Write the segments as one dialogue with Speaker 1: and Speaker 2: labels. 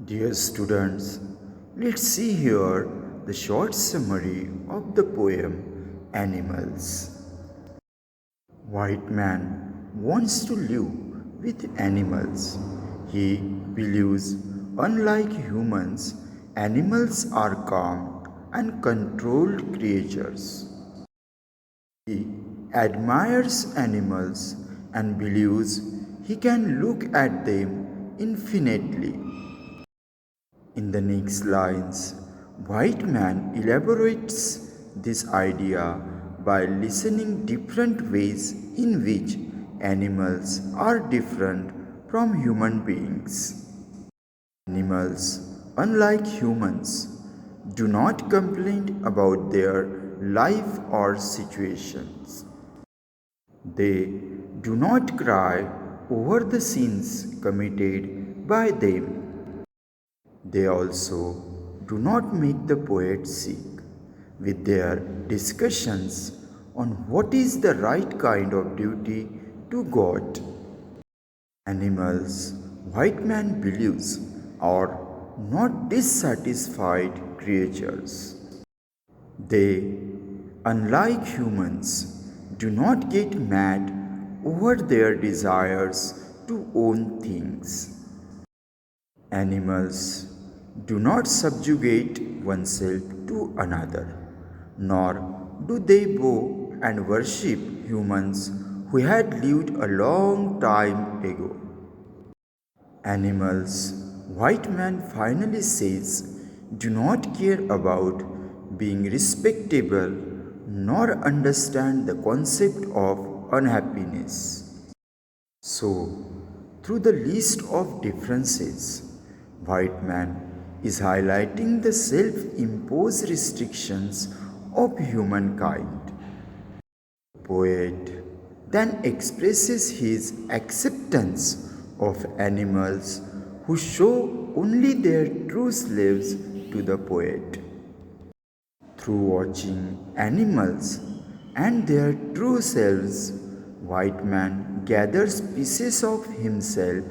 Speaker 1: Dear students, let's see here the short summary of the poem Animals. White man wants to live with animals. He believes, unlike humans, animals are calm and controlled creatures. He admires animals and believes he can look at them infinitely. In the next lines, White man elaborates this idea by listening different ways in which animals are different from human beings. Animals, unlike humans, do not complain about their life or situations. They do not cry over the sins committed by them. They also do not make the poet sick with their discussions on what is the right kind of duty to God. Animals, white man believes, are not dissatisfied creatures. They, unlike humans, do not get mad over their desires to own things. Animals do not subjugate oneself to another, nor do they bow and worship humans who had lived a long time ago. Animals, white man finally says, do not care about being respectable nor understand the concept of unhappiness. So, through the list of differences, White man is highlighting the self-imposed restrictions of humankind. Poet then expresses his acceptance of animals who show only their true slaves to the poet. Through watching animals and their true selves, White man gathers pieces of himself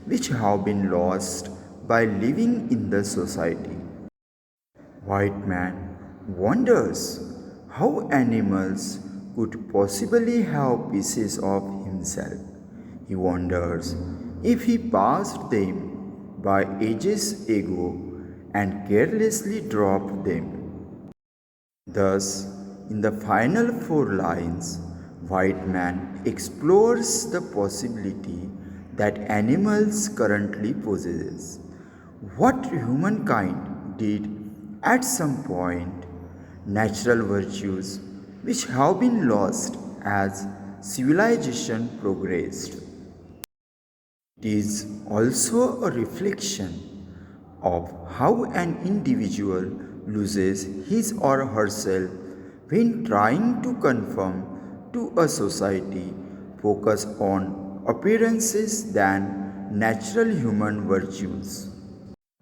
Speaker 1: which have been lost by living in the society. White man wonders how animals could possibly have pieces of himself. He wonders if he passed them by ages ago and carelessly dropped them. Thus, in the final four lines, White man explores the possibility that animals currently possess what humankind did at some point, natural virtues which have been lost as civilization progressed. It is also a reflection of how an individual loses his or herself when trying to conform to a society focused on appearances than natural human virtues.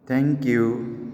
Speaker 1: Thank you.